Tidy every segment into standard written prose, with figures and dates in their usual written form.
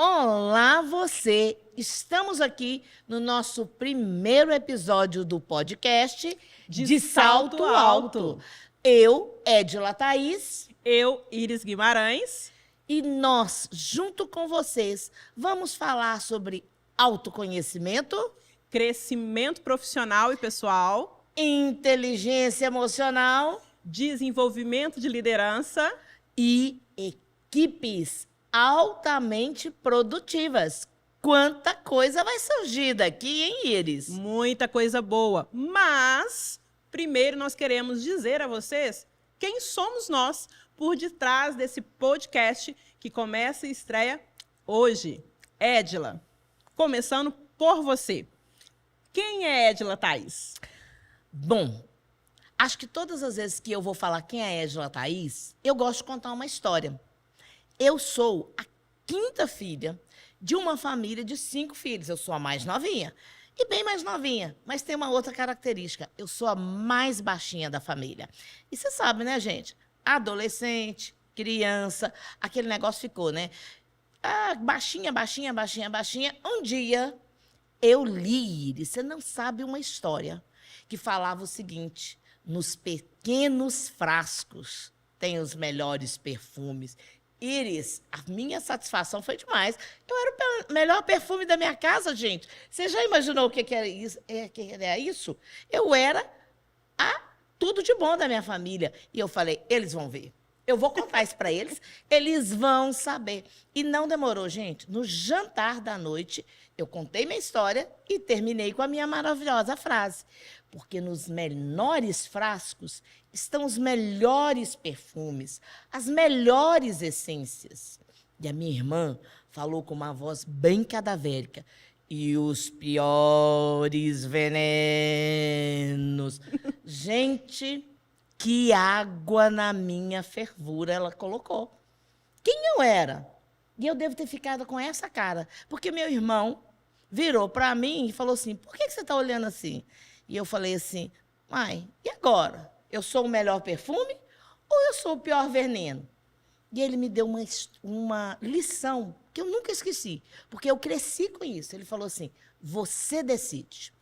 Olá, você! Estamos aqui no nosso primeiro episódio do podcast De Salto Alto. Eu, Edila Thaís, Eu, Iris Guimarães. e nós, junto com vocês, vamos falar sobre autoconhecimento, Crescimento profissional e pessoal. inteligência emocional Desenvolvimento de liderança. e equipes altamente produtivas. Quanta coisa vai surgir daqui, hein, Iris? Muita coisa boa. Mas, primeiro nós queremos dizer a vocês quem somos nós por detrás desse podcast que começa e estreia hoje. Edila, começando por você. Quem é Edila Thaís? Bom, acho que todas as vezes que eu vou falar quem é Edila Thaís, eu gosto de contar uma história. Eu sou a quinta filha de uma família de 5 filhos. Eu sou a mais novinha. E bem mais novinha, mas tem uma outra característica. Eu sou a mais baixinha da família. E você sabe, né, gente? Adolescente, criança, aquele negócio ficou, né? Ah, baixinha, baixinha, baixinha, baixinha. Um dia, eu li, Iris, você não sabe uma história, que falava o seguinte: nos pequenos frascos tem os melhores perfumes. Iris, a minha satisfação foi demais. Eu era o melhor perfume da minha casa, gente. Você já imaginou o que era isso? Que era isso? Eu era a tudo de bom da minha família. E eu falei, eles vão ver. Eu vou contar isso para eles vão saber. E não demorou, gente. No jantar da noite, eu contei minha história e terminei com a minha maravilhosa frase. Porque nos menores frascos estão os melhores perfumes, as melhores essências. E a minha irmã falou com uma voz bem cadavérica. E os piores venenos. Gente, que água na minha fervura ela colocou. Quem eu era? E eu devo ter ficado com essa cara, porque meu irmão virou para mim e falou assim, por que você está olhando assim? E eu falei assim, mãe, e agora? Eu sou o melhor perfume ou eu sou o pior veneno? E ele me deu uma lição que eu nunca esqueci, porque eu cresci com isso. Ele falou assim, você decide.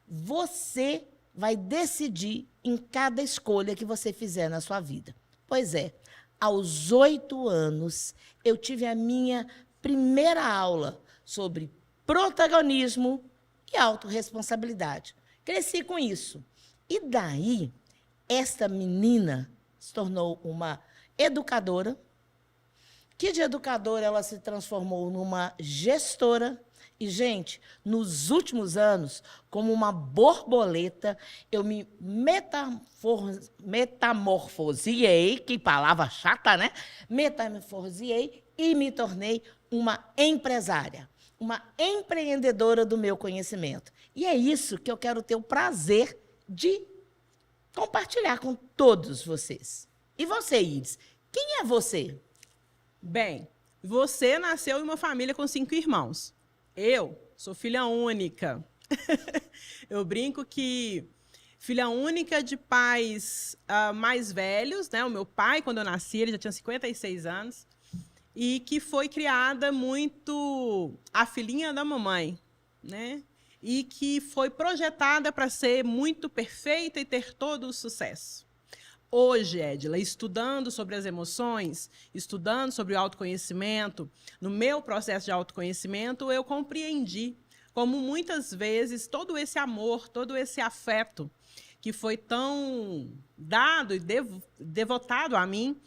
Você vai decidir em cada escolha que você fizer na sua vida. Pois é, aos 8 anos, eu tive a minha primeira aula sobre protagonismo e autorresponsabilidade. Cresci com isso. E daí, esta menina se tornou uma educadora, que de educadora ela se transformou numa gestora. E, gente, nos últimos anos, como uma borboleta, eu me metamorfoseei, que palavra chata, né? Metamorfoseei e me tornei uma empresária, uma empreendedora do meu conhecimento. E é isso que eu quero ter o prazer de compartilhar com todos vocês. E você, Iris, quem é você? Bem, você nasceu em uma família com 5 irmãos. Eu sou filha única. Eu brinco que filha única de pais mais velhos, né? O meu pai, quando eu nasci, ele já tinha 56 anos, e que foi criada muito a filhinha da mamãe, né? E que foi projetada para ser muito perfeita e ter todo o sucesso. Hoje, Edila, estudando sobre as emoções, estudando sobre o autoconhecimento, no meu processo de autoconhecimento, eu compreendi como muitas vezes todo esse amor, todo esse afeto que foi tão dado e devotado a mim,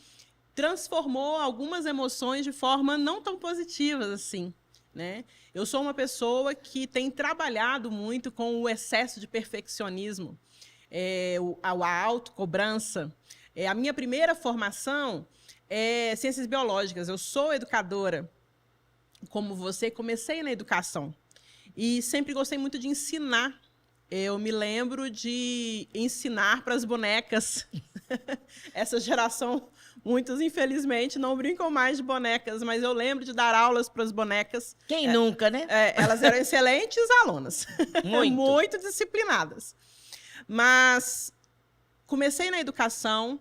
transformou algumas emoções de forma não tão positivas assim, né? Eu sou uma pessoa que tem trabalhado muito com o excesso de perfeccionismo, a autocobrança. A minha primeira formação é ciências biológicas. Eu sou educadora, como você, comecei na educação. E sempre gostei muito de ensinar. Eu me lembro de ensinar para as bonecas. Essa geração, muitos, infelizmente, não brincam mais de bonecas, mas eu lembro de dar aulas para as bonecas. Quem nunca, né? Elas eram excelentes alunas. Muito disciplinadas. Mas comecei na educação,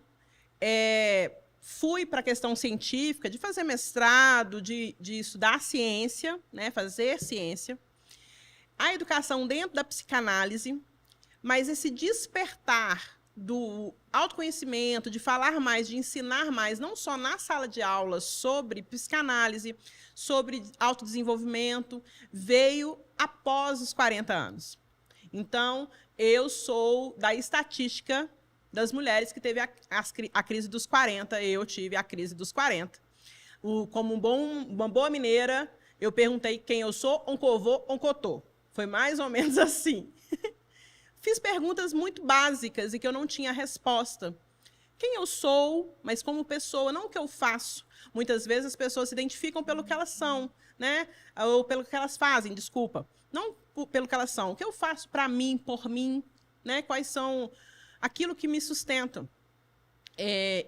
fui para a questão científica, de fazer mestrado, de estudar ciência, né, fazer ciência, a educação dentro da psicanálise, mas esse despertar do autoconhecimento, de falar mais, de ensinar mais, não só na sala de aula sobre psicanálise, sobre autodesenvolvimento, veio após os 40 anos. Então, eu sou da estatística das mulheres que teve a crise dos 40, eu tive a crise dos 40. Como uma boa mineira, eu perguntei quem eu sou, oncovô, oncotô. Foi mais ou menos assim. Fiz perguntas muito básicas e que eu não tinha resposta. Quem eu sou, mas como pessoa, não o que eu faço. Muitas vezes as pessoas se identificam pelo que elas são, né? Ou pelo que elas fazem, desculpa. Não pelo que elas são. O que eu faço para mim, por mim, né? Quais são aquilo que me sustenta.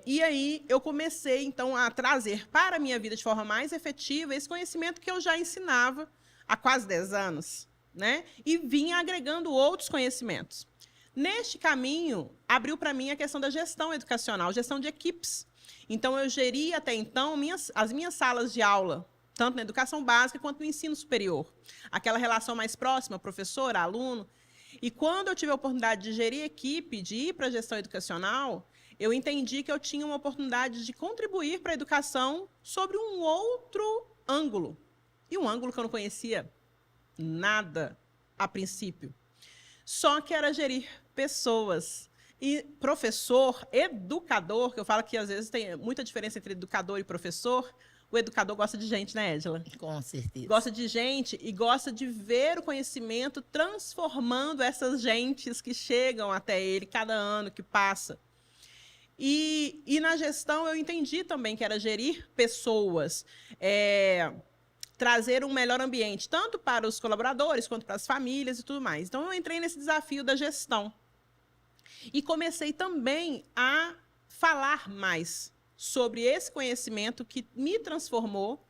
E aí eu comecei, então, a trazer para a minha vida de forma mais efetiva esse conhecimento que eu já ensinava há quase 10 anos, né? E vinha agregando outros conhecimentos. Neste caminho, abriu para mim a questão da gestão educacional, gestão de equipes. Então, eu geria até então as minhas salas de aula, tanto na educação básica quanto no ensino superior. Aquela relação mais próxima, professor, aluno. E quando eu tive a oportunidade de gerir equipe, de ir para a gestão educacional, eu entendi que eu tinha uma oportunidade de contribuir para a educação sobre um outro ângulo. E um ângulo que eu não conhecia nada a princípio. Só que era gerir pessoas. E professor, educador, que eu falo que às vezes tem muita diferença entre educador e professor, o educador gosta de gente, né, Edila? Com certeza. Gosta de gente e gosta de ver o conhecimento transformando essas gentes que chegam até ele cada ano que passa. E na gestão eu entendi também que era gerir pessoas, trazer um melhor ambiente, tanto para os colaboradores quanto para as famílias e tudo mais. Então, eu entrei nesse desafio da gestão. E comecei também a falar mais sobre esse conhecimento que me transformou,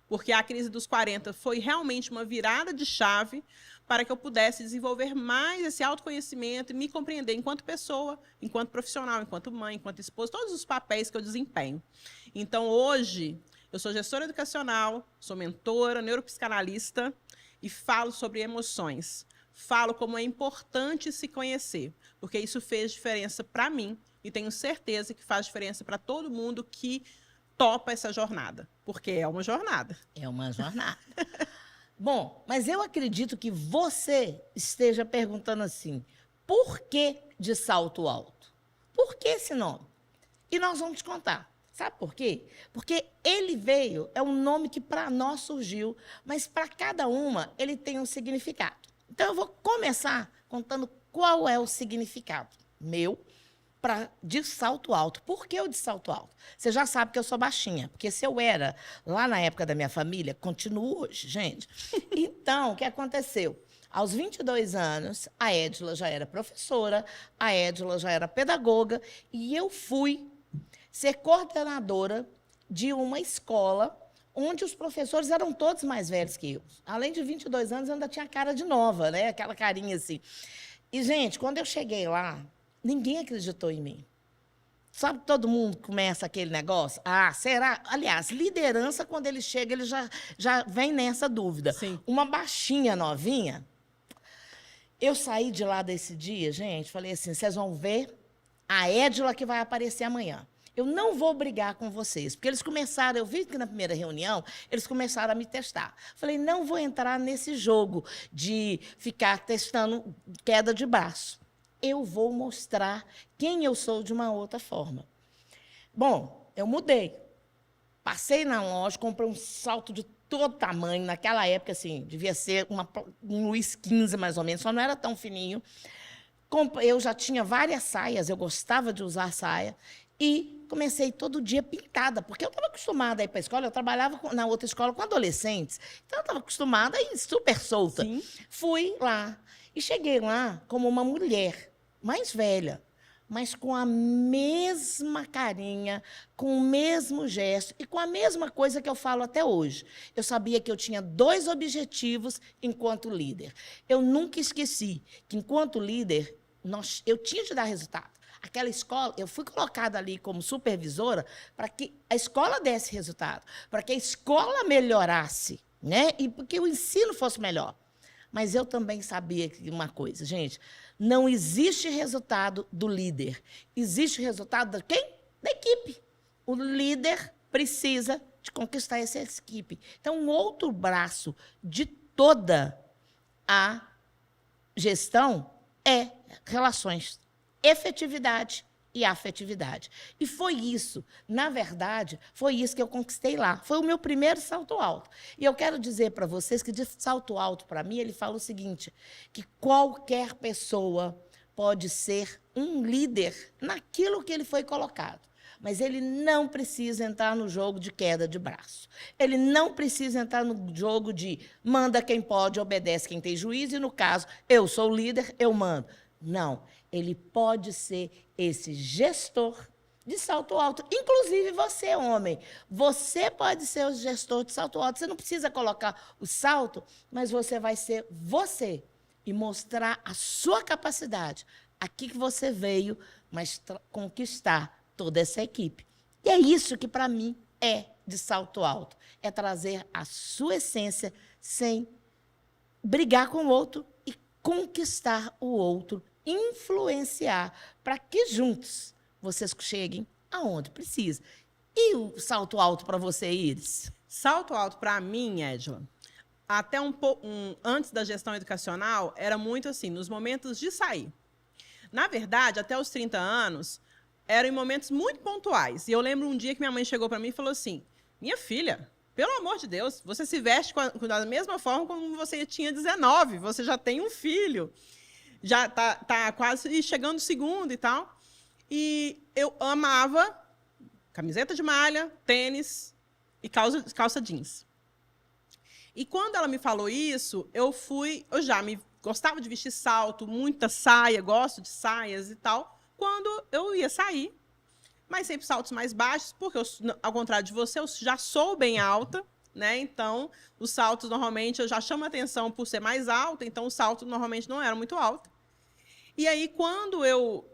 porque a crise dos 40 foi realmente uma virada de chave para que eu pudesse desenvolver mais esse autoconhecimento e me compreender enquanto pessoa, enquanto profissional, enquanto mãe, enquanto esposa, todos os papéis que eu desempenho. Então, hoje, eu sou gestora educacional, sou mentora, neuropsicanalista e falo sobre emoções. Falo como é importante se conhecer, porque isso fez diferença para mim e tenho certeza que faz diferença para todo mundo que topa essa jornada, porque é uma jornada. É uma jornada. Bom, mas eu acredito que você esteja perguntando assim, por que de salto alto? Por que esse nome? E nós vamos te contar. Sabe por quê? Porque ele veio, é um nome que para nós surgiu, mas para cada uma ele tem um significado. Então, eu vou começar contando qual é o significado meu de salto alto. Por que o de salto alto? Você já sabe que eu sou baixinha, porque se eu era lá na época da minha família, continuo hoje, gente. Então, o que aconteceu? Aos 22 anos, a Edila já era professora, a Edila já era pedagoga, e eu fui ser coordenadora de uma escola onde os professores eram todos mais velhos que eu. Além de 22 anos, eu ainda tinha cara de nova, né? Aquela carinha assim. E, gente, quando eu cheguei lá, ninguém acreditou em mim. Sabe, todo mundo começa aquele negócio? Ah, será? Aliás, liderança, quando ele chega, ele já vem nessa dúvida. Sim. Uma baixinha novinha. Eu saí de lá desse dia, gente, falei assim, vocês vão ver a Edila que vai aparecer amanhã. Eu não vou brigar com vocês, porque eles começaram, eu vi que na primeira reunião, eles começaram a me testar. Falei, não vou entrar nesse jogo de ficar testando queda de braço. Eu vou mostrar quem eu sou de uma outra forma. Bom, eu mudei. Passei na loja, comprei um salto de todo tamanho. Naquela época, assim, devia ser um Luiz XV, mais ou menos, só não era tão fininho. Eu já tinha várias saias, eu gostava de usar saia. E comecei todo dia pintada, porque eu estava acostumada a ir para a escola, eu trabalhava na outra escola com adolescentes, então eu estava acostumada a ir super solta. Sim. Fui lá e cheguei lá como uma mulher mais velha, mas com a mesma carinha, com o mesmo gesto e com a mesma coisa que eu falo até hoje. Eu sabia que eu tinha 2 objetivos enquanto líder. Eu nunca esqueci que, enquanto líder, eu tinha de dar resultado. aquela escola, eu fui colocada ali como supervisora para que a escola desse resultado, para que a escola melhorasse, né? E porque o ensino fosse melhor. Mas eu também sabia que uma coisa, gente, não existe resultado do líder. Existe resultado de quem? Da equipe. O líder precisa de conquistar essa equipe. Então, um outro braço de toda a gestão é relações, efetividade e afetividade. E foi isso, na verdade, foi isso que eu conquistei lá. Foi o meu primeiro salto alto. E eu quero dizer para vocês que de salto alto, para mim, ele fala o seguinte, que qualquer pessoa pode ser um líder naquilo que ele foi colocado. Mas ele não precisa entrar no jogo de queda de braço. Ele não precisa entrar no jogo de manda quem pode, obedece quem tem juízo, e, no caso, eu sou o líder, eu mando. Não. Ele pode ser esse gestor de salto alto. Inclusive você, homem. Você pode ser o gestor de salto alto. Você não precisa colocar o salto, mas você vai ser você e mostrar a sua capacidade. Aqui que você veio, mas conquistar toda essa equipe. E é isso que, para mim, é de salto alto. É trazer a sua essência sem brigar com o outro e conquistar o outro, influenciar, para que juntos vocês cheguem aonde precisa. E o salto alto para você, Iris? Salto alto, para mim, Edila, até antes da gestão educacional, era muito assim, nos momentos de sair. Na verdade, até os 30 anos, eram em momentos muito pontuais. E eu lembro um dia que minha mãe chegou para mim e falou assim, minha filha, pelo amor de Deus, você se veste da mesma forma como você tinha 19, você já tem um filho, já tá quase chegando o segundo e tal. E eu amava camiseta de malha, tênis e calça jeans. E quando ela me falou isso, eu já gostava de vestir salto, muita saia, gosto de saias e tal, quando eu ia sair, mas sempre saltos mais baixos, porque, ao contrário de você, eu já sou bem alta, né? Então, os saltos, normalmente, eu já chamo a atenção por ser mais alta, então, os saltos, normalmente, não eram muito altos. E aí, quando eu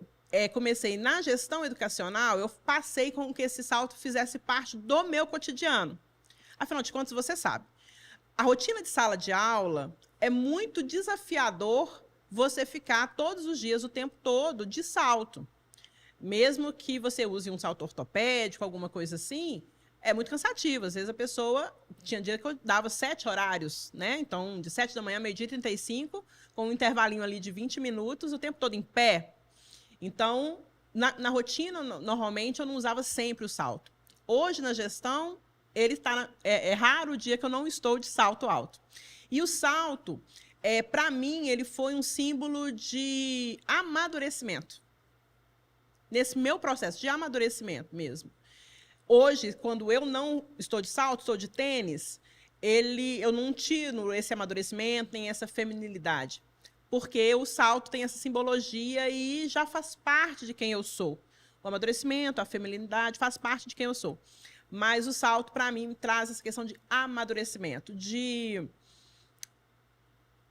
comecei na gestão educacional, eu passei com que esse salto fizesse parte do meu cotidiano. Afinal de contas, você sabe, a rotina de sala de aula é muito desafiador você ficar todos os dias, o tempo todo, de salto. Mesmo que você use um salto ortopédico, alguma coisa assim, é muito cansativo. Às vezes a pessoa... Tinha dia que eu dava 7 horários, né? Então, de 7 da manhã, meio-dia e 35, com um intervalinho ali de 20 minutos, o tempo todo em pé. Então, na rotina, normalmente, eu não usava sempre o salto. Hoje, na gestão, é raro o dia que eu não estou de salto alto. E o salto... para mim, ele foi um símbolo de amadurecimento. Nesse meu processo de amadurecimento mesmo. Hoje, quando eu não estou de salto, estou de tênis, eu não tiro esse amadurecimento, nem essa feminilidade. Porque o salto tem essa simbologia e já faz parte de quem eu sou. O amadurecimento, a feminilidade, faz parte de quem eu sou. Mas o salto, para mim, traz essa questão de amadurecimento, de...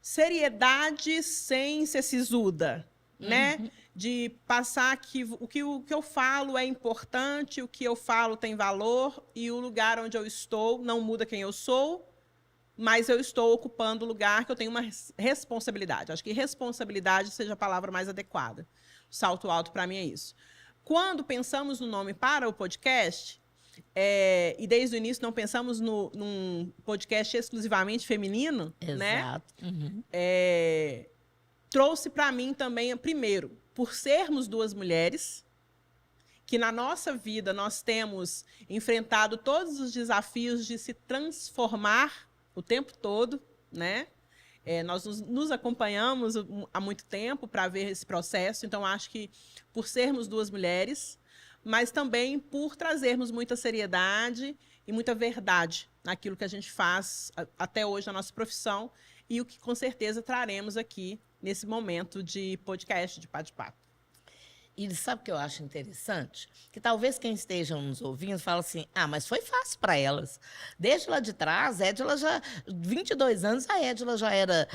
seriedade sem ser sisuda, né? De passar que o que eu falo é importante, o que eu falo tem valor e o lugar onde eu estou não muda quem eu sou, mas eu estou ocupando o lugar que eu tenho uma responsabilidade. Acho que responsabilidade seja a palavra mais adequada. O salto alto, para mim, é isso. Quando pensamos no nome para o podcast... e desde o início não pensamos num podcast exclusivamente feminino, Exato. né? Trouxe para mim também, primeiro, por sermos 2 mulheres, que na nossa vida nós temos enfrentado todos os desafios de se transformar o tempo todo, né? Nós nos acompanhamos há muito tempo para ver esse processo, então acho que por sermos 2 mulheres, mas também por trazermos muita seriedade e muita verdade naquilo que a gente faz até hoje na nossa profissão e o que, com certeza, traremos aqui nesse momento de podcast, de bate-papo. E sabe o que eu acho interessante? Que talvez quem esteja nos ouvindo fale assim, mas foi fácil para elas. Desde lá de trás, Édila já, 22 anos, a Édila já era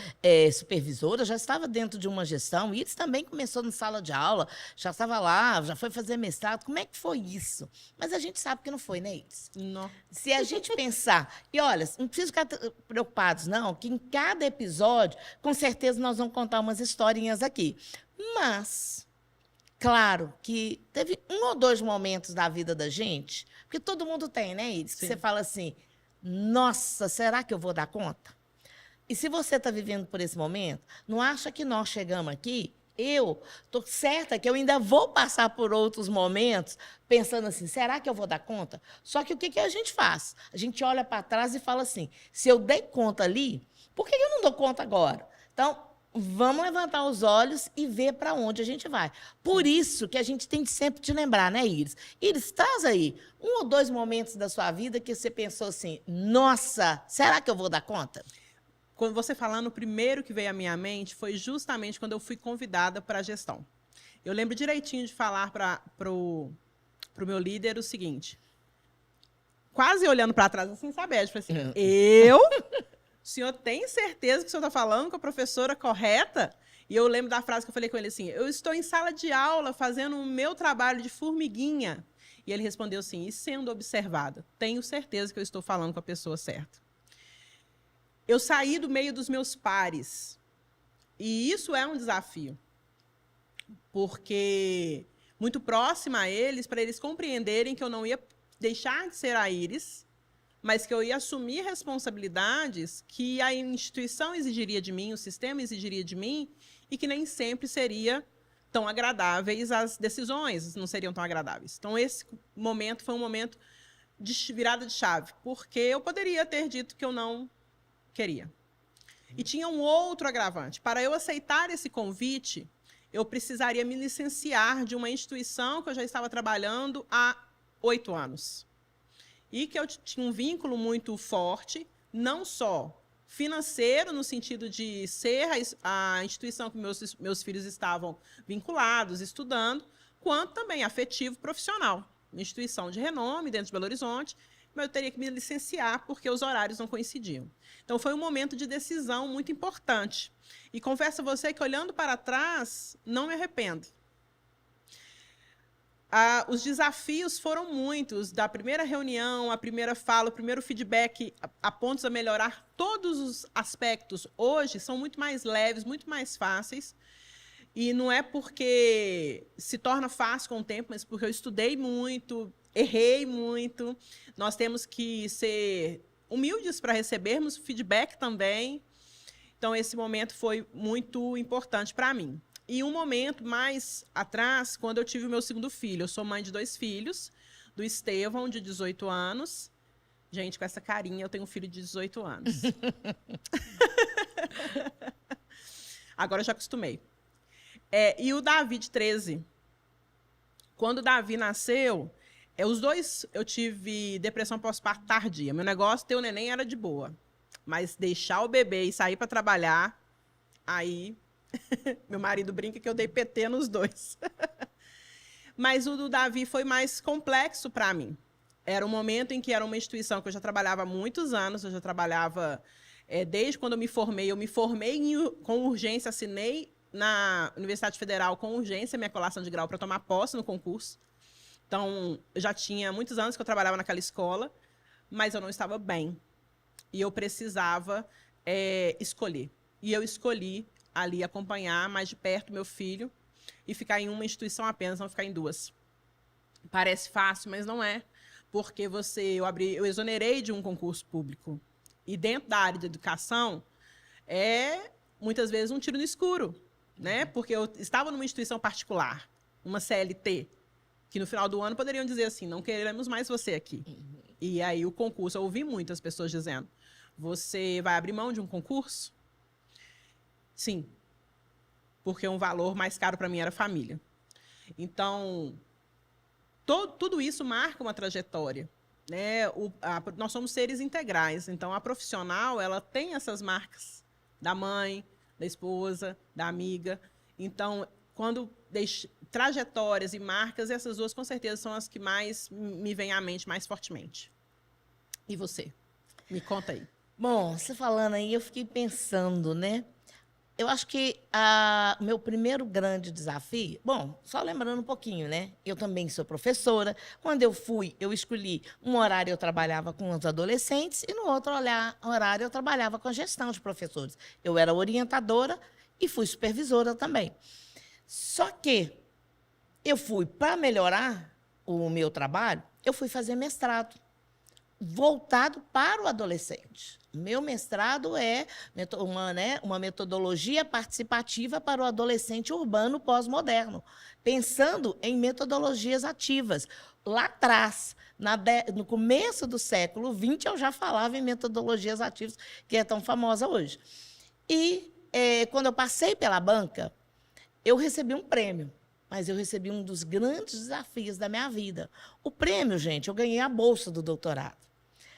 supervisora, já estava dentro de uma gestão, e eles também começou na sala de aula, já estava lá, já foi fazer mestrado. Como é que foi isso? Mas a gente sabe que não foi, né, Iris? Não. Se a gente pensar, e olha, não precisa ficar preocupados, não, que em cada episódio, com certeza nós vamos contar umas historinhas aqui. Mas... Claro que teve um ou dois momentos da vida da gente, porque todo mundo tem, né, Iris? Que você fala assim, nossa, será que eu vou dar conta? E se você está vivendo por esse momento, não acha que nós chegamos aqui, eu estou certa que eu ainda vou passar por outros momentos, pensando assim, será que eu vou dar conta? Só que o que a gente faz? A gente olha para trás e fala assim, se eu dei conta ali, por que eu não dou conta agora? Então, vamos levantar os olhos e ver para onde a gente vai. Por isso que a gente tem que sempre te lembrar, né, Iris? Iris, traz aí um ou dois momentos da sua vida que você pensou assim, nossa, será que eu vou dar conta? Quando você falando, o primeiro que veio à minha mente foi justamente quando eu fui convidada para a gestão. Eu lembro direitinho de falar para o meu líder o seguinte, quase olhando para trás assim, sabe? Eu falei assim, o senhor tem certeza que o senhor está falando com a professora correta? E eu lembro da frase que eu falei com ele assim, eu estou em sala de aula fazendo o meu trabalho de formiguinha. E ele respondeu assim, e sendo observada, tenho certeza que eu estou falando com a pessoa certa. Eu saí do meio dos meus pares. E isso é um desafio. Porque muito próxima a eles, para eles compreenderem que eu não ia deixar de ser a Iris, mas que eu ia assumir responsabilidades que a instituição exigiria de mim, o sistema exigiria de mim, e que nem sempre seria tão agradáveis as decisões, não seriam tão agradáveis. Então, esse momento foi um momento de virada de chave, porque eu poderia ter dito que eu não queria. E tinha um outro agravante. Para eu aceitar esse convite, eu precisaria me licenciar de uma instituição que eu já estava trabalhando há 8 anos. E que eu tinha um vínculo muito forte, não só financeiro, no sentido de ser a instituição que meus filhos estavam vinculados, estudando, quanto também afetivo profissional. Uma instituição de renome dentro de Belo Horizonte, mas eu teria que me licenciar porque os horários não coincidiam. Então, foi um momento de decisão muito importante. E confesso a você que, olhando para trás, não me arrependo. Os desafios foram muitos, da primeira reunião, a primeira fala, o primeiro feedback, a pontos a melhorar. Todos os aspectos hoje são muito mais leves, muito mais fáceis. E não é porque se torna fácil com o tempo, mas porque eu estudei muito, errei muito. Nós temos que ser humildes para recebermos feedback também. Então, esse momento foi muito importante para mim. E um momento mais atrás, quando eu tive o meu segundo filho. Eu sou mãe de 2 filhos, do Estevão, de 18 anos. Gente, com essa carinha, eu tenho um filho de 18 anos. Agora eu já acostumei. E o Davi, de 13. Quando o Davi nasceu, os dois eu tive depressão pós-parto tardia. Meu negócio, ter o neném era de boa. Mas deixar o bebê e sair para trabalhar, aí meu marido brinca que eu dei PT nos dois. Mas o do Davi foi mais complexo para mim. Era um momento em que era uma instituição que eu já trabalhava há muitos anos, eu já trabalhava desde quando eu me formei com urgência, assinei na Universidade Federal com urgência minha colação de grau para tomar posse no concurso. Então, eu já tinha muitos anos que eu trabalhava naquela escola, mas eu não estava bem. E eu precisava escolher. E eu escolhi ali acompanhar mais de perto meu filho e ficar em uma instituição apenas, não ficar em 2. Parece fácil, mas não é. Porque eu exonerei de um concurso público. E dentro da área de educação, muitas vezes um tiro no escuro. Né? Porque eu estava numa instituição particular, uma CLT, que no final do ano poderiam dizer assim, não queremos mais você aqui. E aí o concurso, eu ouvi muitas pessoas dizendo, você vai abrir mão de um concurso? Sim, porque um valor mais caro para mim era a família. Então, tudo isso marca uma trajetória. Né? Nós somos seres integrais, então a profissional ela tem essas marcas da mãe, da esposa, da amiga. Então, quando trajetórias e marcas, essas duas com certeza são as que mais me vêm à mente mais fortemente. E você? Me conta aí. Bom, você falando aí, eu fiquei pensando, né? Eu acho que o meu primeiro grande desafio... Bom, só lembrando um pouquinho, né? Eu também sou professora. Quando eu escolhi um horário, eu trabalhava com os adolescentes e no outro horário eu trabalhava com a gestão de professores. Eu era orientadora e fui supervisora também. Só que eu fui, para melhorar o meu trabalho, eu fui fazer mestrado voltado para o adolescente. O meu mestrado é uma metodologia participativa para o adolescente urbano pós-moderno, pensando em metodologias ativas. Lá atrás, no começo do século XX, eu já falava em metodologias ativas, que é tão famosa hoje. E, quando eu passei pela banca, eu recebi um prêmio, mas eu recebi um dos grandes desafios da minha vida. O prêmio, gente, eu ganhei a bolsa do doutorado.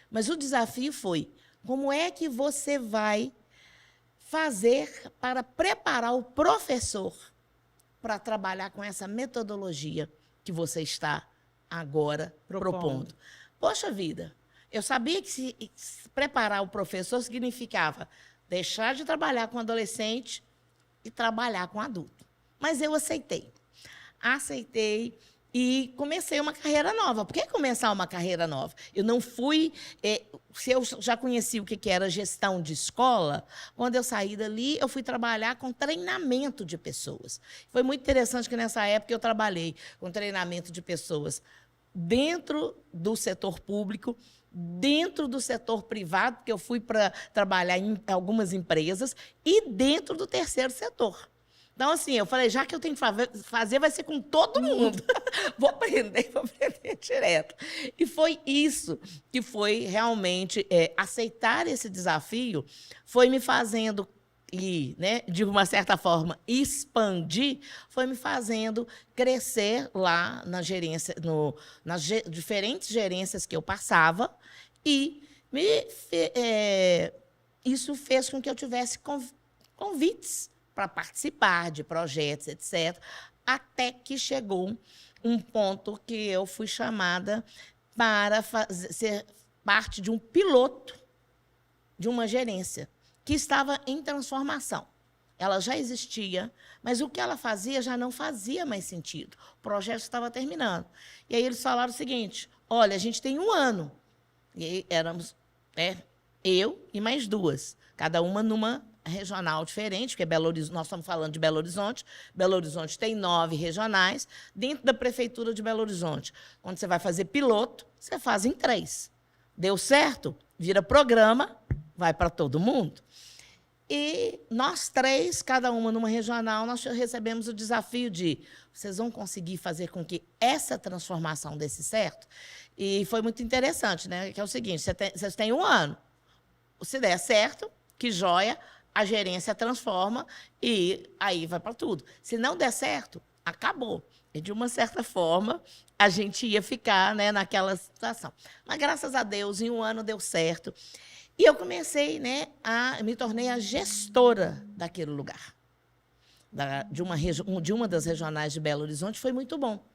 Mas o desafio foi, como é que você vai fazer para preparar o professor para trabalhar com essa metodologia que você está agora propondo? Poxa vida, eu sabia que se preparar o professor significava deixar de trabalhar com adolescente e trabalhar com adulto. Mas eu aceitei. Aceitei e comecei uma carreira nova. Por que começar uma carreira nova? Eu não fui... se eu já conheci o que era gestão de escola, quando eu saí dali, eu fui trabalhar com treinamento de pessoas. Foi muito interessante que, nessa época, eu trabalhei com treinamento de pessoas dentro do setor público, dentro do setor privado, porque eu fui para trabalhar em algumas empresas, e dentro do terceiro setor. Então, assim, eu falei, já que eu tenho que fazer, vai ser com todo mundo. Vou aprender direto. E foi isso que foi realmente aceitar esse desafio, foi me fazendo, e, né, de uma certa forma, expandir, foi me fazendo crescer lá na gerência, nas diferentes gerências que eu passava, e isso fez com que eu tivesse convites para participar de projetos, etc., até que chegou um ponto que eu fui chamada para ser parte de um piloto de uma gerência que estava em transformação. Ela já existia, mas o que ela fazia já não fazia mais sentido. O projeto estava terminando. E aí eles falaram o seguinte, olha, a gente tem 1 ano. E aí éramos eu e mais 2, cada uma numa regional diferente, porque nós estamos falando de Belo Horizonte. Belo Horizonte tem 9 regionais, dentro da Prefeitura de Belo Horizonte. Quando você vai fazer piloto, você faz em 3. Deu certo? Vira programa, vai para todo mundo. E nós 3, cada uma numa regional, nós recebemos o desafio de vocês vão conseguir fazer com que essa transformação dê certo? E foi muito interessante, né? Que é o seguinte, vocês têm 1 ano. Se der certo, que joia, a gerência transforma e aí vai para tudo. Se não der certo, acabou. E, de uma certa forma, a gente ia ficar, né, naquela situação. Mas, graças a Deus, em 1 ano deu certo. E eu comecei, né, me tornei a gestora daquele lugar. De uma das regionais de Belo Horizonte, foi muito bom.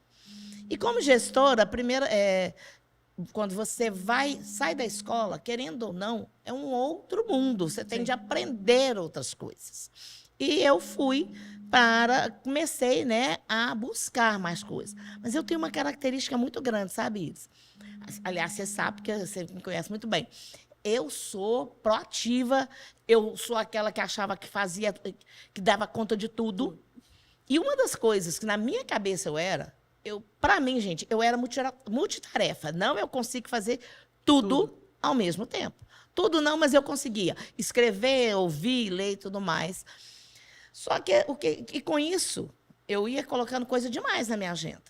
E, como gestora, a primeira... quando você sai da escola, querendo ou não, é um outro mundo. Você tem de aprender outras coisas. E eu comecei, né, a buscar mais coisas. Mas eu tenho uma característica muito grande, sabe, Iris? Aliás, você sabe, porque você me conhece muito bem. Eu sou proativa, eu sou aquela que achava que fazia, que dava conta de tudo. E uma das coisas que na minha cabeça para mim, gente, eu era multitarefa. Não, eu consigo fazer tudo ao mesmo tempo. Tudo não, mas eu conseguia escrever, ouvir, ler e tudo mais. Só que com isso, eu ia colocando coisa demais na minha agenda.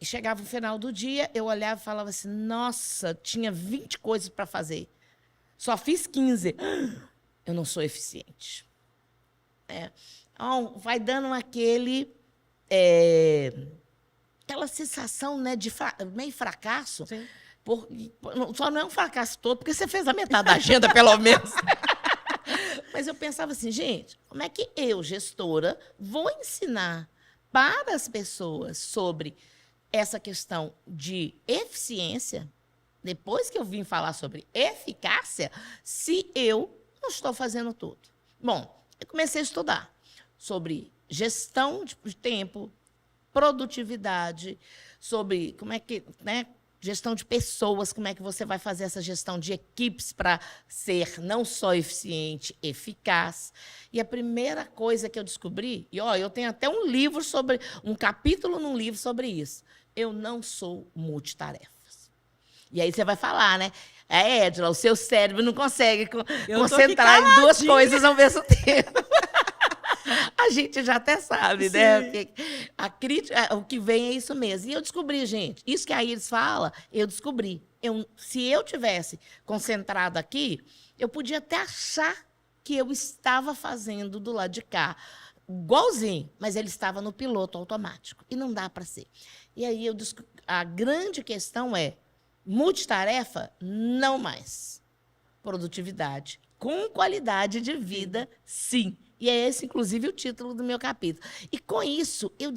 E chegava no final do dia, eu olhava e falava assim, nossa, tinha 20 coisas para fazer. Só fiz 15. Eu não sou eficiente. Então, vai dando aquela sensação, né, de meio fracasso. Sim. Só não é um fracasso todo, porque você fez a metade da agenda, pelo menos. Mas eu pensava assim, gente, como é que eu, gestora, vou ensinar para as pessoas sobre essa questão de eficiência, depois que eu vim falar sobre eficácia, se eu não estou fazendo tudo? Bom, eu comecei a estudar sobre gestão de tempo, produtividade, sobre como é que, né, gestão de pessoas, como é que você vai fazer essa gestão de equipes para ser não só eficiente, eficaz. E a primeira coisa que eu descobri, e ó, eu tenho até um capítulo num livro sobre isso. Eu não sou multitarefas. E aí você vai falar, né? Edila, o seu cérebro não consegue concentrar em duas coisas ao mesmo tempo. A gente já até sabe, né? Porque a crítica, o que vem é isso mesmo. E eu descobri, gente, isso que a Iris fala, eu descobri. Se eu tivesse concentrado aqui, eu podia até achar que eu estava fazendo do lado de cá, igualzinho, mas ele estava no piloto automático. E não dá para ser. E aí a grande questão é, multitarefa, não mais. Produtividade, com qualidade de vida, sim. E é esse, inclusive, o título do meu capítulo. E, com isso, eu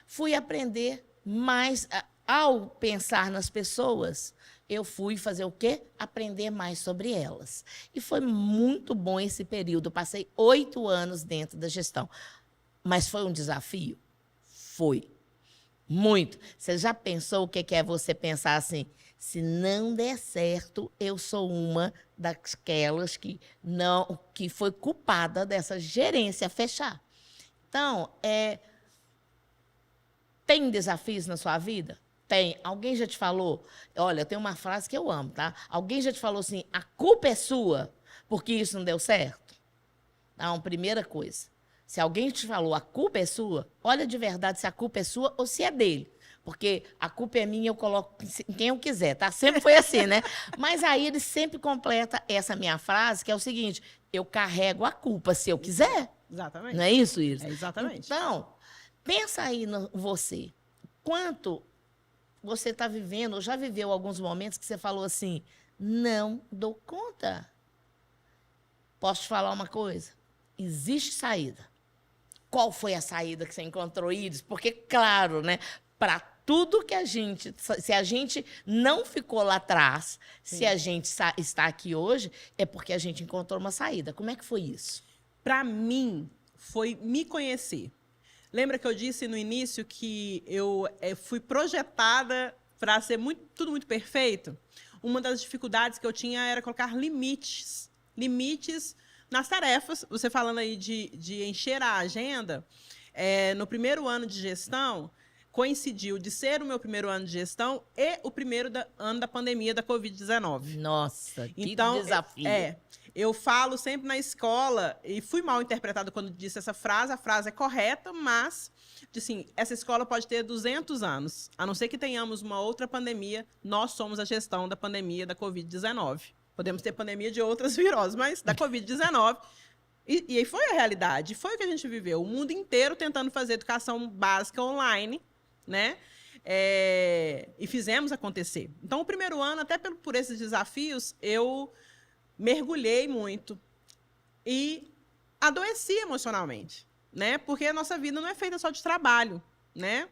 fui aprender mais. Ao pensar nas pessoas, eu fui fazer o quê? Aprender mais sobre elas. E foi muito bom esse período. Eu passei 8 anos dentro da gestão. Mas foi um desafio? Foi. Muito. Você já pensou o que é você pensar assim? Se não der certo, eu sou uma daquelas que foi culpada dessa gerência fechar. Então, tem desafios na sua vida? Tem. Alguém já te falou? Olha, eu tenho uma frase que eu amo, tá? Alguém já te falou assim, a culpa é sua porque isso não deu certo? Então, primeira coisa. Se alguém te falou, a culpa é sua, olha de verdade se a culpa é sua ou se é dele. Porque a culpa é minha, eu coloco em quem eu quiser, tá? Sempre foi assim, né? Mas aí ele sempre completa essa minha frase, que é o seguinte, eu carrego a culpa se eu quiser. Exatamente. Não é isso, Iris? É exatamente. Então, pensa aí no você. Quanto você está vivendo, ou já viveu alguns momentos que você falou assim, não dou conta. Posso te falar uma coisa? Existe saída. Qual foi a saída que você encontrou, Iris? Porque, claro, né? Para tudo que se a gente não ficou lá atrás, sim, se a gente está aqui hoje, é porque a gente encontrou uma saída. Como é que foi isso? Para mim, foi me conhecer. Lembra que eu disse no início que eu fui projetada para ser tudo muito perfeito? Uma das dificuldades que eu tinha era colocar limites. Limites nas tarefas. Você falando aí de encher a agenda, no primeiro ano de gestão, coincidiu de ser o meu primeiro ano de gestão e o primeiro ano da pandemia da Covid-19. Nossa, que desafio. Eu falo sempre na escola, e fui mal interpretada quando disse essa frase, a frase é correta, mas, assim, essa escola pode ter 200 anos, a não ser que tenhamos uma outra pandemia, nós somos a gestão da pandemia da Covid-19. Podemos ter pandemia de outras viroses, mas da Covid-19... E aí foi a realidade, foi o que a gente viveu, o mundo inteiro tentando fazer educação básica online, né? E fizemos acontecer. Então, o primeiro ano, até por esses desafios, eu mergulhei muito e adoeci emocionalmente, né? Porque a nossa vida não é feita só de trabalho, né?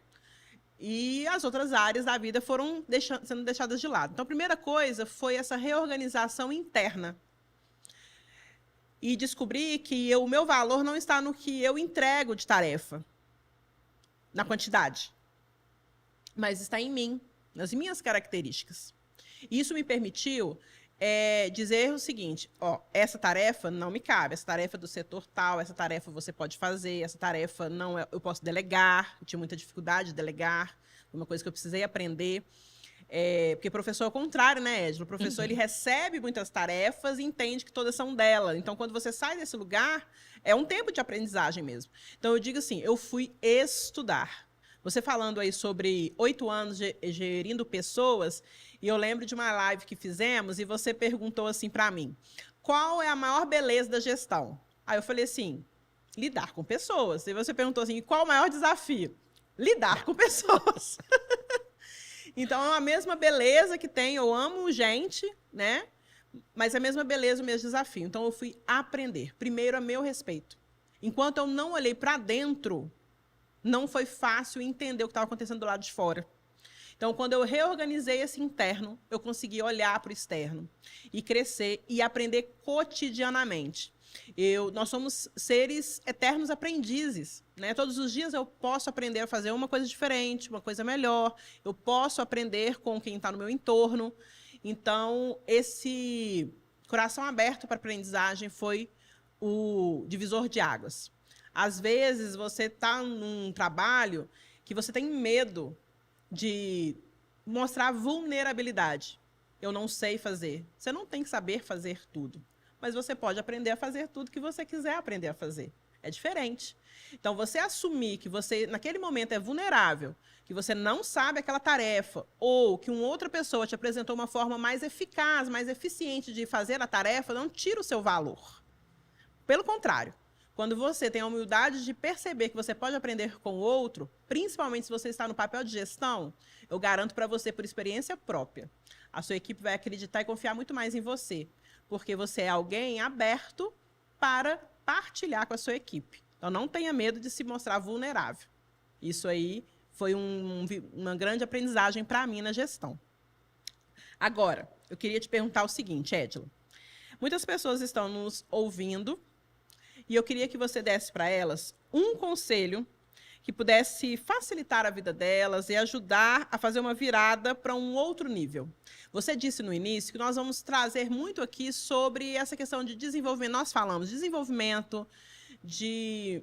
E as outras áreas da vida foram sendo deixadas de lado. Então, a primeira coisa foi essa reorganização interna. E descobri que o meu valor não está no que eu entrego de tarefa, na quantidade, mas está em mim, nas minhas características. Isso me permitiu dizer o seguinte, essa tarefa não me cabe, essa tarefa é do setor tal, essa tarefa você pode fazer, essa tarefa não eu posso delegar, eu tinha muita dificuldade de delegar, uma coisa que eu precisei aprender. Porque professor é o contrário, né, Edila? O professor ele recebe muitas tarefas e entende que todas são dela. Então, quando você sai desse lugar, é um tempo de aprendizagem mesmo. Então, eu digo assim, eu fui estudar. Você falando aí sobre 8 anos gerindo pessoas, e eu lembro de uma live que fizemos e você perguntou assim para mim, qual é a maior beleza da gestão? Aí eu falei assim, lidar com pessoas. E você perguntou assim, qual o maior desafio? Lidar com pessoas. Então, é a mesma beleza que tem, eu amo gente, né? Mas é a mesma beleza, o mesmo desafio. Então, eu fui aprender. Primeiro, a meu respeito. Enquanto eu não olhei para dentro, não foi fácil entender o que estava acontecendo do lado de fora. Então, quando eu reorganizei esse interno, eu consegui olhar para o externo e crescer e aprender cotidianamente. Nós somos seres eternos aprendizes, né? Todos os dias eu posso aprender a fazer uma coisa diferente, uma coisa melhor. Eu posso aprender com quem está no meu entorno. Então, esse coração aberto para a aprendizagem foi o divisor de águas. Às vezes, você está num trabalho que você tem medo de mostrar vulnerabilidade. Eu não sei fazer. Você não tem que saber fazer tudo, mas você pode aprender a fazer tudo que você quiser aprender a fazer. É diferente. Então, você assumir que você, naquele momento, é vulnerável, que você não sabe aquela tarefa, ou que uma outra pessoa te apresentou uma forma mais eficaz, mais eficiente de fazer a tarefa, não tira o seu valor. Pelo contrário, quando você tem a humildade de perceber que você pode aprender com o outro, principalmente se você está no papel de gestão, eu garanto para você, por experiência própria, a sua equipe vai acreditar e confiar muito mais em você, porque você é alguém aberto para partilhar com a sua equipe. Então, não tenha medo de se mostrar vulnerável. Isso aí foi uma grande aprendizagem para mim na gestão. Agora, eu queria te perguntar o seguinte, Edila. Muitas pessoas estão nos ouvindo e eu queria que você desse para elas um conselho que pudesse facilitar a vida delas e ajudar a fazer uma virada para um outro nível. Você disse no início que nós vamos trazer muito aqui sobre essa questão de desenvolvimento. Nós falamos de desenvolvimento, de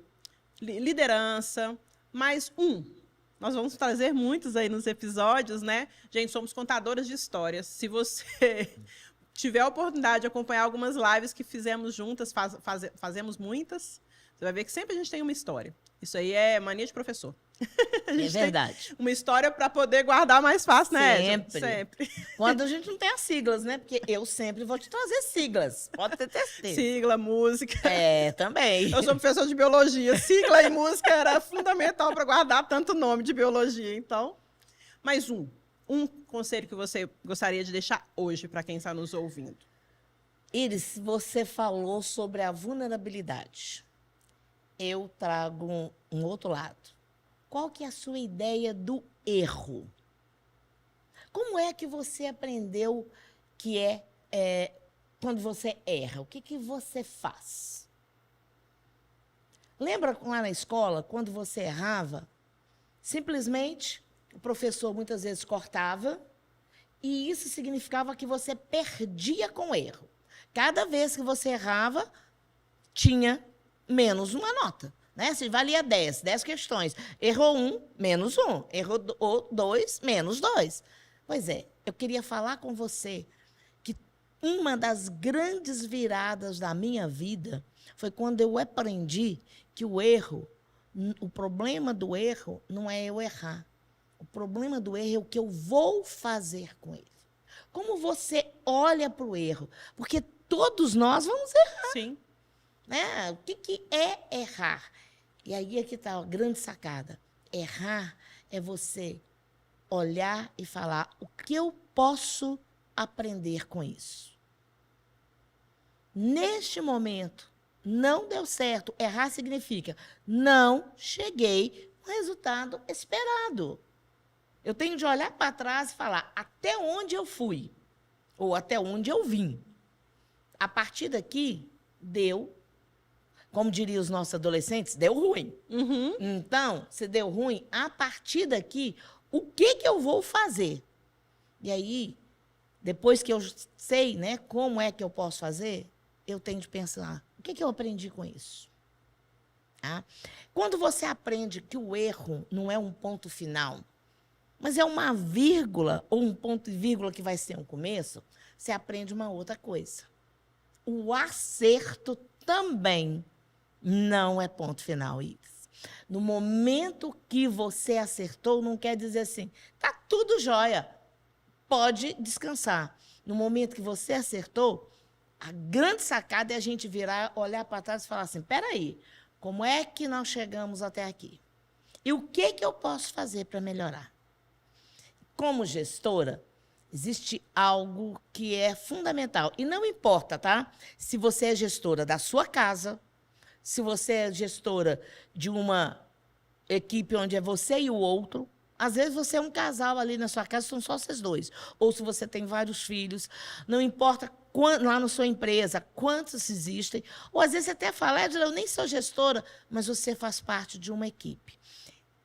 liderança, mas nós vamos trazer muitos aí nos episódios, né? Gente, somos contadoras de histórias. Se você tiver a oportunidade de acompanhar algumas lives que fizemos juntas, fazemos muitas, você vai ver que sempre a gente tem uma história. Isso aí é mania de professor. É verdade. Uma história para poder guardar mais fácil, né? Sempre. Sempre. Quando a gente não tem as siglas, né? Porque eu sempre vou te trazer siglas. Pode ter certeza. Sigla, música. É, também. Eu sou professor de biologia. Sigla e música era fundamental para guardar tanto nome de biologia. Então, mais um conselho que você gostaria de deixar hoje para quem está nos ouvindo. Iris, você falou sobre a vulnerabilidade. Eu trago um outro lado. Qual que é a sua ideia do erro? Como é que você aprendeu que quando você erra? O que você faz? Lembra lá na escola, quando você errava, simplesmente o professor muitas vezes cortava e isso significava que você perdia com o erro. Cada vez que você errava, tinha menos uma nota, né? Se valia 10 questões. Errou 1, menos 1. Errou 2, menos 2. Pois é, eu queria falar com você que uma das grandes viradas da minha vida foi quando eu aprendi que o problema do erro não é eu errar. O problema do erro é o que eu vou fazer com ele. Como você olha para o erro? Porque todos nós vamos errar. Sim. Né? O que é errar? E aí é que está a grande sacada. Errar é você olhar e falar o que eu posso aprender com isso. Neste momento, não deu certo. Errar significa não cheguei no resultado esperado. Eu tenho de olhar para trás e falar até onde eu fui ou até onde eu vim. A partir daqui, deu. Como diriam os nossos adolescentes, deu ruim. Uhum. Então, se deu ruim, a partir daqui, o que eu vou fazer? E aí, depois que eu sei, né, como é que eu posso fazer, eu tenho de pensar, o que eu aprendi com isso? Tá? Quando você aprende que o erro não é um ponto final, mas é uma vírgula ou um ponto e vírgula que vai ser um começo, você aprende uma outra coisa. O acerto também não é ponto final, Iris. No momento que você acertou, não quer dizer assim, tá tudo jóia, pode descansar. No momento que você acertou, a grande sacada é a gente virar, olhar para trás e falar assim, peraí, como é que nós chegamos até aqui? E o que eu posso fazer para melhorar? Como gestora, existe algo que é fundamental. E não importa, tá? Se você é gestora da sua casa, se você é gestora de uma equipe onde é você e o outro. Às vezes você é um casal ali na sua casa, são só vocês dois. Ou se você tem vários filhos, não importa lá na sua empresa quantos existem. Ou às vezes você até fala, Edila, eu nem sou gestora, mas você faz parte de uma equipe.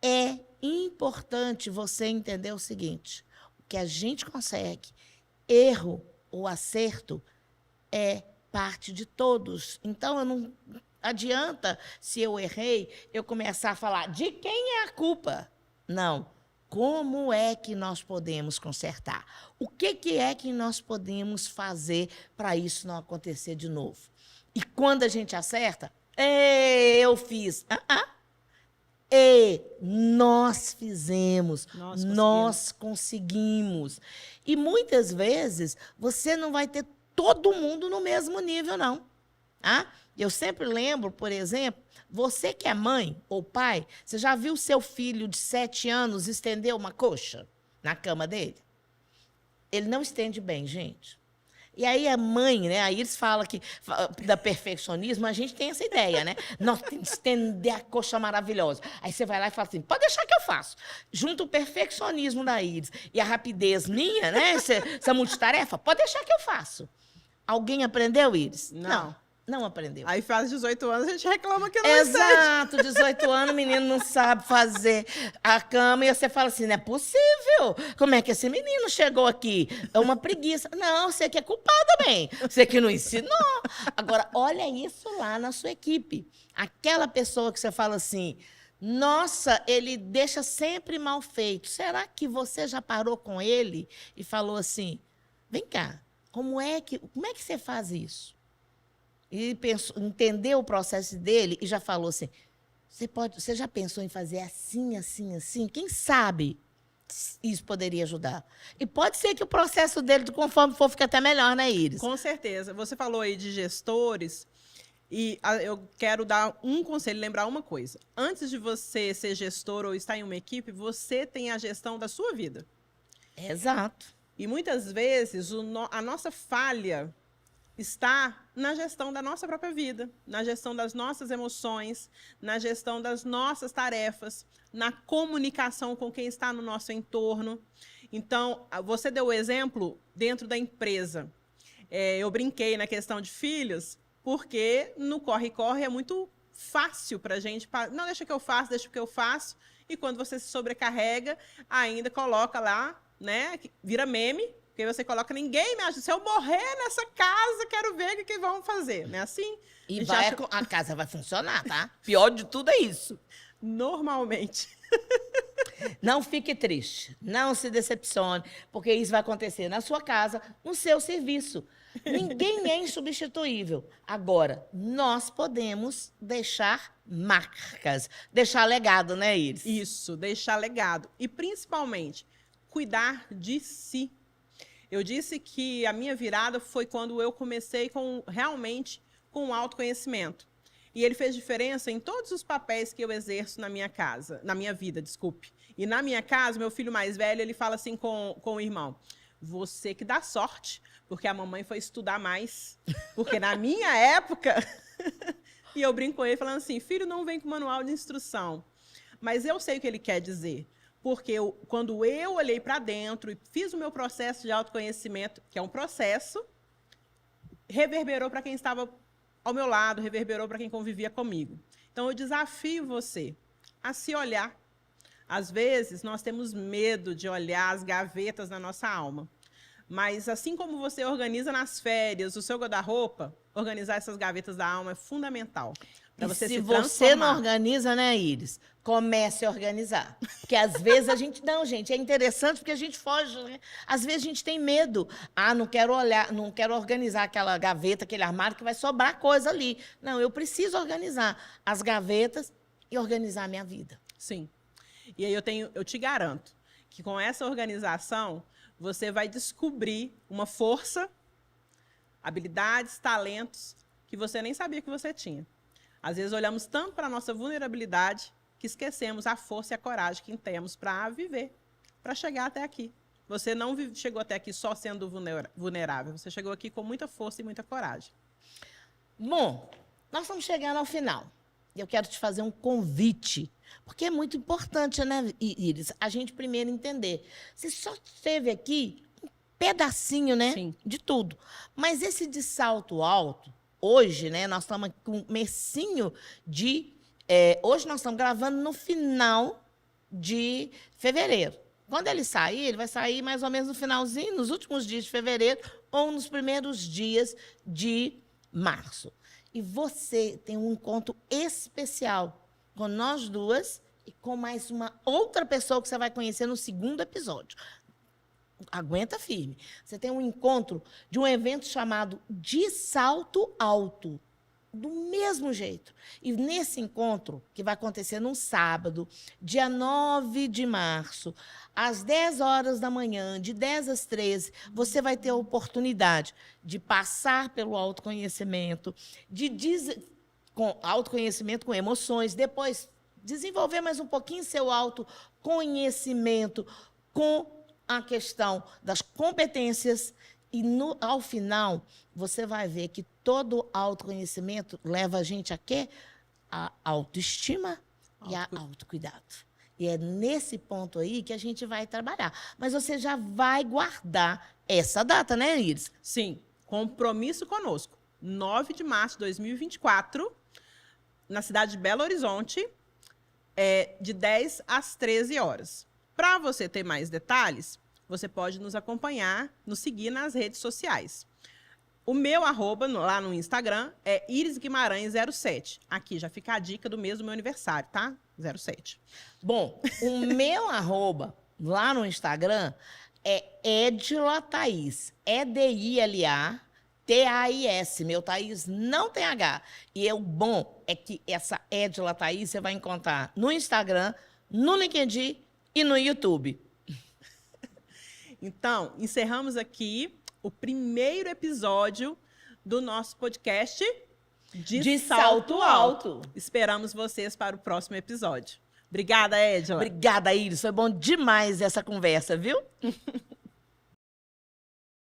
É importante você entender o seguinte, o que a gente consegue, erro ou acerto, é parte de todos. Então, não adianta, se eu errei, eu começar a falar de quem é a culpa. Não. Como é que nós podemos consertar? O que é que nós podemos fazer para isso não acontecer de novo? E quando a gente acerta, eu fiz. Nós fizemos, nós conseguimos. E muitas vezes você não vai ter todo mundo no mesmo nível, não. Eu sempre lembro, por exemplo, você que é mãe ou pai, você já viu seu filho de 7 anos estender uma coxa na cama dele? Ele não estende bem, gente. E aí a mãe, né? Aí eles falam que da perfeccionismo, a gente tem essa ideia, né? Nós temos que estender a coxa maravilhosa. Aí você vai lá e fala assim, pode deixar que eu faço. Junto o perfeccionismo da Iris e a rapidez minha, né? Essa multitarefa, pode deixar que eu faço. Alguém aprendeu, Iris? Não aprendeu. Aí faz 18 anos, a gente reclama que não é. Exato, 18 anos, o menino não sabe fazer a cama e você fala assim, não é possível. Como é que esse menino chegou aqui? É uma preguiça. Não, você que é culpada, bem. Você que não ensinou. Agora, olha isso lá na sua equipe. Aquela pessoa que você fala assim, nossa, ele deixa sempre mal feito. Será que você já parou com ele e falou assim, vem cá, como é que você faz isso? E entendeu o processo dele e já falou assim, você já pensou em fazer assim, assim, assim? Quem sabe isso poderia ajudar? E pode ser que o processo dele, conforme for, fique até melhor, né, Iris? Com certeza. Você falou aí de gestores e eu quero dar um conselho, lembrar uma coisa. Antes de você ser gestor ou estar em uma equipe, você tem a gestão da sua vida. Exato. E muitas vezes a nossa falha está na gestão da nossa própria vida, na gestão das nossas emoções, na gestão das nossas tarefas, na comunicação com quem está no nosso entorno. Então, você deu o exemplo dentro da empresa. Eu brinquei na questão de filhos, porque no corre-corre é muito fácil para a gente. Não, deixa que eu faço. E quando você se sobrecarrega, ainda coloca lá, né? Vira meme. Porque você coloca, ninguém me ajuda. Se eu morrer nessa casa, quero ver o que vão fazer. Não é assim? E a casa vai funcionar, tá? Pior de tudo é isso. Normalmente. Não fique triste. Não se decepcione. Porque isso vai acontecer na sua casa, no seu serviço. Ninguém é insubstituível. Agora, nós podemos deixar marcas. Deixar legado, né, Iris? Isso, deixar legado. E, principalmente, cuidar de si. Eu disse que a minha virada foi quando eu comecei realmente com o autoconhecimento. E ele fez diferença em todos os papéis que eu exerço na minha vida, desculpe. E na minha casa, meu filho mais velho, ele fala assim com o irmão, você que dá sorte, porque a mamãe foi estudar mais. Porque na minha época... E eu brinco com ele falando assim, filho, não vem com manual de instrução. Mas eu sei o que ele quer dizer. Porque quando eu olhei para dentro e fiz o meu processo de autoconhecimento, que é um processo, reverberou para quem estava ao meu lado, reverberou para quem convivia comigo. Então, eu desafio você a se olhar. Às vezes, nós temos medo de olhar as gavetas da nossa alma. Mas, assim como você organiza nas férias o seu guarda-roupa, organizar essas gavetas da alma é fundamental. E se você não organiza, né, Iris? Comece a organizar. Porque às vezes a gente... Não, gente, é interessante porque a gente foge, né? Às vezes a gente tem medo. Não quero olhar, não quero organizar aquela gaveta, aquele armário que vai sobrar coisa ali. Não, eu preciso organizar as gavetas e organizar a minha vida. Sim. E aí eu te garanto que com essa organização você vai descobrir uma força, habilidades, talentos que você nem sabia que você tinha. Às vezes olhamos tanto para a nossa vulnerabilidade que esquecemos a força e a coragem que temos para viver, para chegar até aqui. Você não chegou até aqui só sendo vulnerável, você chegou aqui com muita força e muita coragem. Bom, nós estamos chegando ao final. eu quero te fazer um convite, porque é muito importante, né, Iris, a gente primeiro entender. Você só teve aqui um pedacinho, né, Sim. de tudo. Mas esse de salto alto, hoje, né, nós estamos com um mesinho de... hoje nós estamos gravando no final de fevereiro. Quando ele sair, ele vai sair mais ou menos no finalzinho, nos últimos dias de fevereiro ou nos primeiros dias de março. E você tem um encontro especial com nós duas e com mais uma outra pessoa que você vai conhecer no segundo episódio. Aguenta firme. Você tem um encontro de um evento chamado De Salto Alto. Do mesmo jeito. E nesse encontro, que vai acontecer num sábado, dia 9 de março, às 10 horas da manhã, de 10 às 13, você vai ter a oportunidade de passar pelo autoconhecimento, com autoconhecimento com emoções, depois desenvolver mais um pouquinho seu autoconhecimento com a questão das competências. E, ao final, você vai ver que todo autoconhecimento leva a gente a quê? A autoestima e a autocuidado. E é nesse ponto aí que a gente vai trabalhar. Mas você já vai guardar essa data, né, Iris? Sim, compromisso conosco. 9 de março de 2024, na cidade de Belo Horizonte, de 10 às 13 horas. Para você ter mais detalhes, você pode nos acompanhar, nos seguir nas redes sociais. O meu arroba lá no Instagram é Iris Guimarães 07. Aqui já fica a dica do mês do meu aniversário, tá? 07. Bom, o meu arroba lá no Instagram é Edila Thaís. EDILA-TAIS. Meu Thaís não tem H. E o bom é que essa Edila Thaís você vai encontrar no Instagram, no LinkedIn e no YouTube. Então, encerramos aqui o primeiro episódio do nosso podcast De Salto Alto. Esperamos vocês para o próximo episódio. Obrigada, Edila. Obrigada, Iris. Foi bom demais essa conversa, viu?